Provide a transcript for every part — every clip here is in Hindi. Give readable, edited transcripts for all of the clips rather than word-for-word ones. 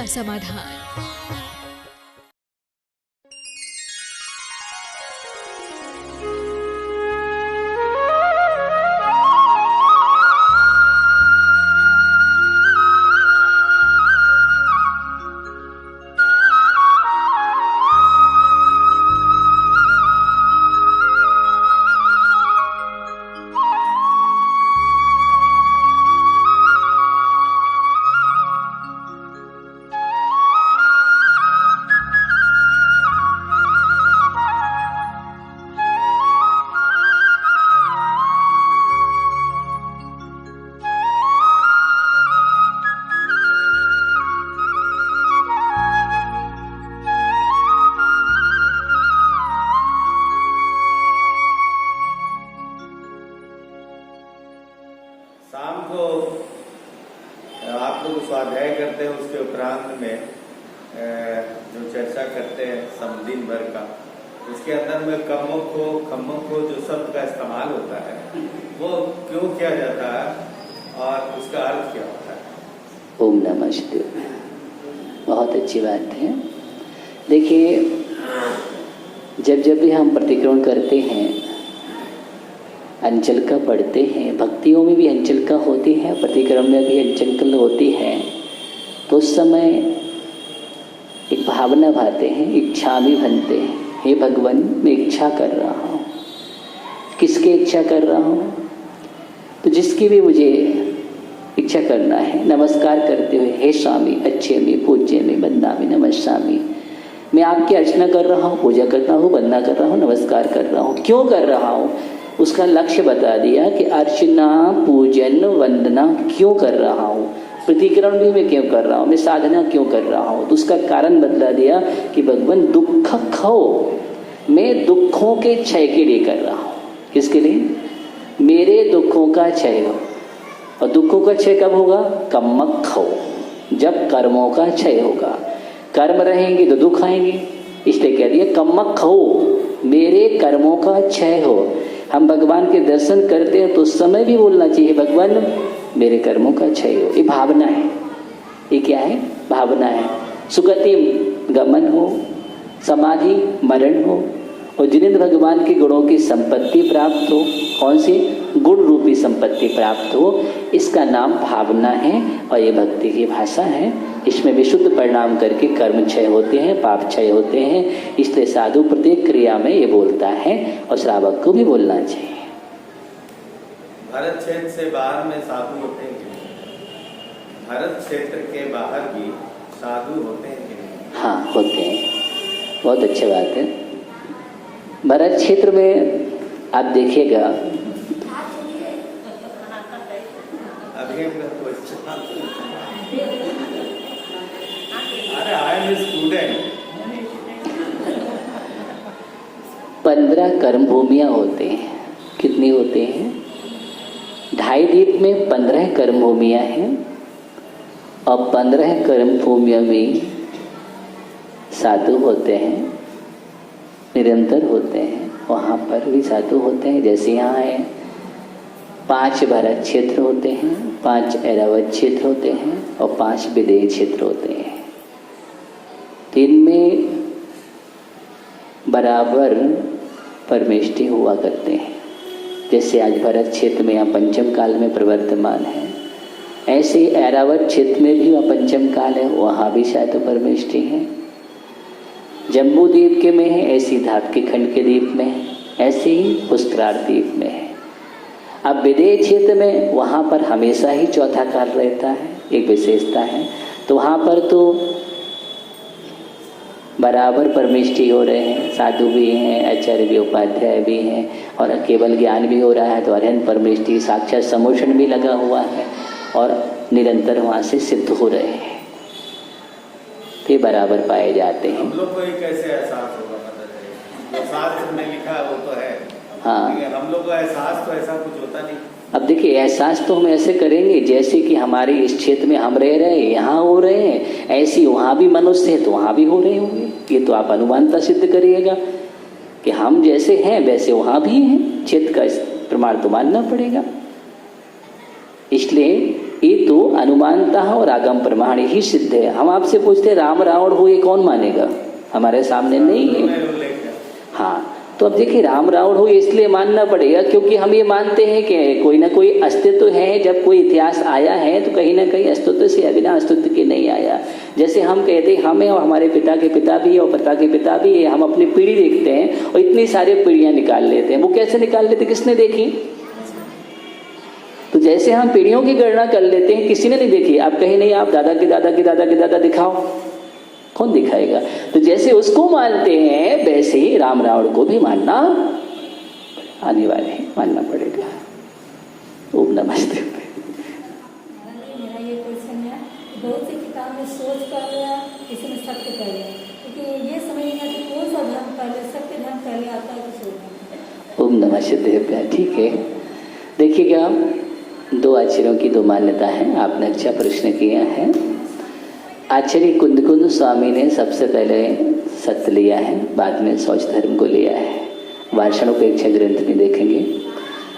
समाधान। शाम को आप लोग स्वाध्याय करते हैं, उसके उपरांत में जो चर्चा करते हैं सब दिन भर का, उसके अंदर में खम्मो जो शब्द का इस्तेमाल होता है वो क्यों किया जाता है और उसका अर्थ क्या होता है? ओम नमः शिवाय। बहुत अच्छी बात है। देखिए, जब भी हम प्रतिक्रमण करते हैं, अंचलिका पढ़ते हैं, भक्तियों में भी अंचलिका होती है, प्रतिक्रमण में भी अंचलिका होती है, तो उस समय एक भावना भाते हैं, इच्छा भी बनते हैं। हे भगवान, मैं इच्छा कर रहा हूँ। किसकी इच्छा कर रहा हूँ? तो जिसकी भी मुझे इच्छा करना है, नमस्कार करते हुए, हे स्वामी, अच्छे में, पूज्य में, बंदा में, नमस्वामी, मैं आपकी अर्चना कर रहा हूँ, पूजा करता हूँ, वंदना कर रहा हूँ, नमस्कार कर रहा हूँ। क्यों कर रहा हूँ? उसका लक्ष्य बता दिया कि अर्चना, पूजन, वंदना क्यों कर रहा हूँ, प्रतिक्रमण भी मैं क्यों कर रहा हूँ, मैं साधना क्यों कर रहा हूँ। तो उसका कारण बतला दिया कि भगवान दुख खो, मैं दुखों के क्षय के लिए कर रहा हूँ। किसके लिए? मेरे दुखों का क्षय हो। और दुखों का क्षय कब होगा? कम्मक हो, जब कर्मों का क्षय होगा। कर्म रहेंगे तो दुख आएंगे, इसलिए कह दिया कम्मक हो, मेरे कर्मों का क्षय हो। हम भगवान के दर्शन करते हैं तो उस समय भी बोलना चाहिए, भगवान मेरे कर्मों का क्षय हो। ये भावना है। ये क्या है? भावना है। सुगति गमन हो, समाधि मरण हो, और जिनेंद्र भगवान के गुणों की संपत्ति प्राप्त हो। कौन सी? गुण रूपी संपत्ति प्राप्त हो। इसका नाम भावना है और ये भक्ति की भाषा है। इसमें विशुद्ध परिणाम करके कर्म क्षय होते हैं, पाप क्षय होते हैं। इसलिए साधु प्रत्येक क्रिया में ये बोलता है और श्रावक को भी बोलना चाहिए। भारत क्षेत्र से बाहर में साधु होते हैं? भारत क्षेत्र के बाहर भी साधु होते हैं कि नहीं? हाँ, होते हैं। बहुत अच्छी बात है। भारत क्षेत्र में आप देखिएगा, अभी अरे आई एम स्टूडेंट। 15 कर्म भूमियाँ होते हैं। कितनी होते हैं? 2.5 द्वीप में 15 कर्म भूमियाँ हैं और 15 कर्म भूमियों में साधु होते हैं, निरंतर होते हैं। वहाँ पर भी साधु होते हैं। जैसे यहाँ है, 5 भरत क्षेत्र होते हैं, 5 ऐरावत क्षेत्र होते हैं और 5 विदेह क्षेत्र होते हैं। इनमें बराबर परमेष्टि हुआ करते हैं। जैसे आज भरत क्षेत्र में यहाँ पंचम काल में प्रवर्तमान है, ऐसे ऐरावत क्षेत्र में भी वहाँ पंचम काल है, वहाँ भी शायद परमेष्टि है। जम्बू द्वीप के में है, ऐसी धाप के खंड के द्वीप में है, ऐसे ही पुष्करार द्वीप में है। अब विदेह क्षेत्र में वहाँ पर हमेशा ही चौथा काल रहता है, एक विशेषता है। तो वहाँ पर तो बराबर परमेष्टि हो रहे हैं, साधु भी हैं, आचार्य भी, उपाध्याय भी हैं, और केवल ज्ञान भी हो रहा है। तो अरहंत परमेष्टि, साक्षात समोषण भी लगा हुआ है और निरंतर वहाँ से सिद्ध हो रहे हैं। तो बराबर पाए जाते हैं। हम लोग को ही कैसे एहसास होगा? पता चले शास्त्र में लिखा है वो तो है, हाँ, हम लोग को एहसास तो ऐसा कुछ होता नहीं। अब देखिए, एहसास तो हम ऐसे करेंगे जैसे कि हमारे इस क्षेत्र में हम रह रहे हैं, यहाँ हो रहे हैं, ऐसी वहाँ भी मनुष्य है तो वहाँ भी हो रहे होंगे। ये तो आप अनुमानता सिद्ध करिएगा कि हम जैसे हैं वैसे वहाँ भी हैं। क्षेत्र का प्रमाण तो मानना पड़ेगा। इसलिए ये तो अनुमानता और आगम प्रमाण ही सिद्ध है। हम आपसे पूछते राम रावण हो, ये कौन मानेगा? हमारे सामने नहीं है। हाँ, तो अब देखिए राम रावण हो इसलिए मानना पड़ेगा क्योंकि हम ये मानते हैं कि कोई ना कोई अस्तित्व है। जब कोई इतिहास आया है तो कहीं ना कहीं अस्तित्व से अबिना अस्तित्व के नहीं आया। जैसे हम कहते हैं हमें और हमारे पिता के पिता भी है और पिता के पिता भी है, हम अपनी पीढ़ी देखते हैं और इतनी सारी पीढ़ियां निकाल लेते हैं। वो कैसे निकाल लेते, किसने देखी? तो जैसे हम पीढ़ियों की गणना कर लेते हैं, किसी ने नहीं देखी। आप कहीं नहीं, आप दादा के दादा के दादा के दादा दिखाओ, कौन दिखाएगा? तो जैसे उसको मानते हैं वैसे ही राम रावण को भी मानना अनिवार्य है, मानना पड़ेगा। ओम नमस्ते। मेरा ये क्वेश्चन है, बहुत सी किताब में सोच कर लिया, किसी में सत्य कर लिया, क्योंकि ये समझ नहीं आता कौन सा धर्म पहले, सत्य धर्म पहले आता है कि सोच? ओम नमः शिवाय। ठीक है, देखिएगा दो आचार्यों की दो मान्यता है। आपने अच्छा प्रश्न किया है। आचार्य कुंदकुंद स्वामी ने सबसे पहले सत्य लिया है, बाद में शौच धर्म को लिया है। वार्षणोपेक्षा ग्रंथ में देखेंगे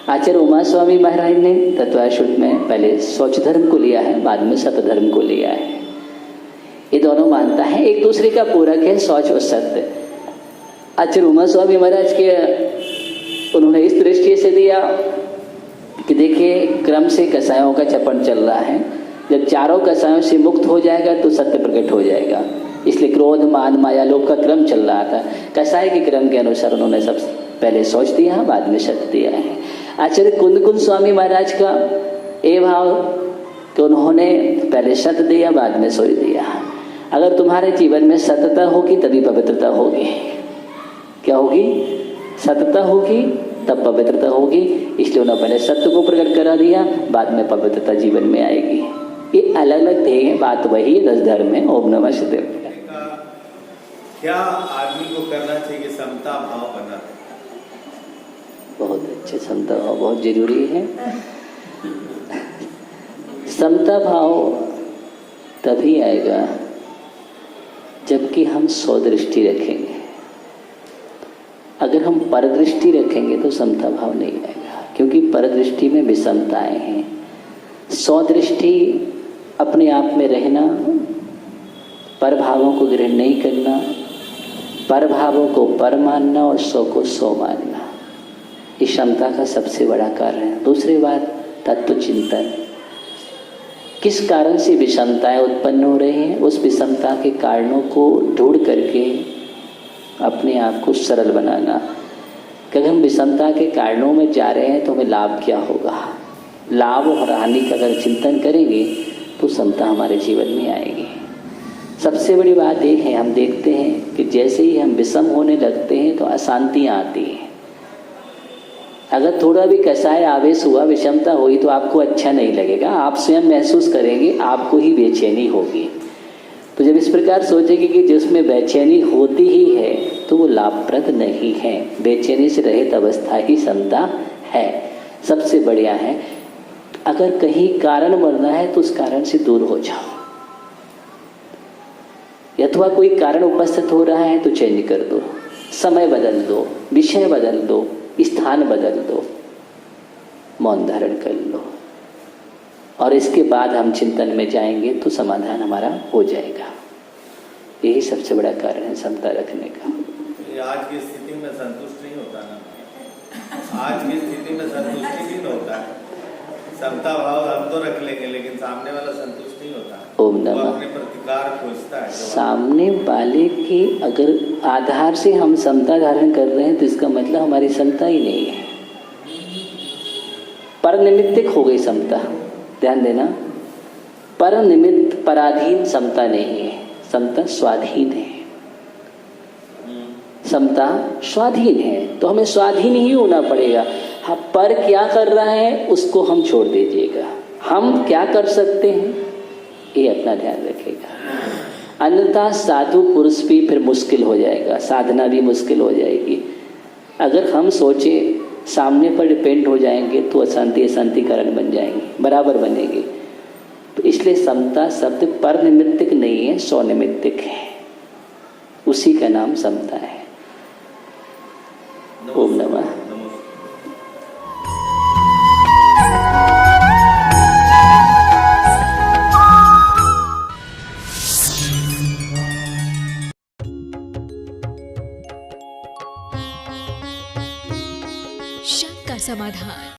आचार्य उमा स्वामी महाराज ने तत्वाशुद्ध में पहले शौच धर्म को लिया है, बाद में सत्य धर्म को लिया है। ये दोनों मानता है, एक दूसरे का पूरक है शौच और सत्य। आचार्य उमा स्वामी महाराज के उन्होंने इस दृष्टि से दिया कि देखिए क्रम से कसायों का चपन चल रहा है, जब चारों कसायों से मुक्त हो जाएगा तो सत्य प्रकट हो जाएगा। इसलिए क्रोध मान माया लोभ का क्रम चल रहा था। कसाय के क्रम के अनुसार उन्होंने सब पहले सोच दिया, बाद में सत्य दिया है। आचार्य कुंदकुंद स्वामी महाराज का ये भाव कि उन्होंने पहले सत्य दिया, बाद में सोच दिया। अगर तुम्हारे जीवन में सत्यता होगी तभी पवित्रता होगी। क्या होगी? सत्यता होगी तब पवित्रता होगी। इसलिए उन्होंने पहले सत्य को प्रकट करा दिया, बाद में पवित्रता जीवन में आएगी। ये अलग अलग ध्येय है, बात वही है 10 धर्म में। ओम नमः शिवाय। क्या आदमी को करना चाहिए समता भाव बना? बहुत अच्छे, समता भाव बहुत जरूरी है। समता भाव तभी आएगा जबकि हम स्वदृष्टि रखेंगे। अगर हम परदृष्टि रखेंगे तो समता भाव नहीं आएगा, क्योंकि परदृष्टि में विषमताएं हैं। स्वदृष्टि अपने आप में रहना, परभावों को ग्रहण नहीं करना, परभावों को पर मानना और स्व को स्व मानना, ये क्षमता का सबसे बड़ा कारण है। दूसरी बात, तत्व चिंतन। किस कारण से विषमताएं उत्पन्न हो रही हैं, उस विषमता के कारणों को ढूंढ करके अपने आप को सरल बनाना। कि अगर हम विषमता के कारणों में जा रहे हैं तो हमें लाभ क्या होगा, लाभ और हानि का अगर चिंतन करेंगे तो समता हमारे जीवन में आएगी। सबसे बड़ी बात ये है, हम देखते हैं कि जैसे ही हम विषम होने लगते हैं तो अशांतियाँ आती हैं। अगर थोड़ा भी कसाय आवेश हुआ, विषमता हुई तो आपको अच्छा नहीं लगेगा, आप स्वयं महसूस करेंगे, आपको ही बेचैनी होगी। तो जब इस प्रकार सोचेंगे कि जिसमें बेचैनी होती ही है तो वो लाभप्रद नहीं है। बेचैनी से रहित अवस्था ही समता है, सबसे बढ़िया है। अगर कहीं कारण बनना है तो उस कारण से दूर हो जाओ, अथवा कोई कारण उपस्थित हो रहा है तो चेंज कर दो, समय बदल दो, विषय बदल दो, स्थान बदल दो, मौन धारण कर लो, और इसके बाद हम चिंतन में जाएंगे तो समाधान हमारा हो जाएगा। यही सबसे बड़ा कारण है समता रखने का। आज की स्थिति में संतुष्ट नहीं होता ना, आज की स्थिति में संतुष्टि नहीं होता है। समता भाव हम तो रख लेंगे लेकिन सामने वाला संतुष्ट नहीं होता। ओम नमः। अपने प्रतिकार खोजता है। सामने वाले के अगर आधार से हम समता धारण कर रहे हैं तो इसका मतलब हमारी समता ही नहीं है, पर निमित्तिक हो गई समता। ध्यान देना, पर निमित्त पराधीन समता नहीं है, समता स्वाधीन है। समता स्वाधीन है तो हमें स्वाधीन ही होना पड़ेगा। हाँ, पर क्या कर रहा है उसको हम छोड़ दीजिएगा, हम क्या कर सकते हैं ये अपना ध्यान रखेगा। अन्यथा साधु पुरुष भी फिर मुश्किल हो जाएगा, साधना भी मुश्किल हो जाएगी। अगर हम सोचे सामने पर डिपेंड हो जाएंगे तो अशांति अशांति कारण बन जाएंगे, बराबर बनेंगे। तो इसलिए समता शब्द पर निमित्तिक नहीं है, स्वनिमित्तिक है, उसी का नाम समता है। ओम नमः। का समाधान।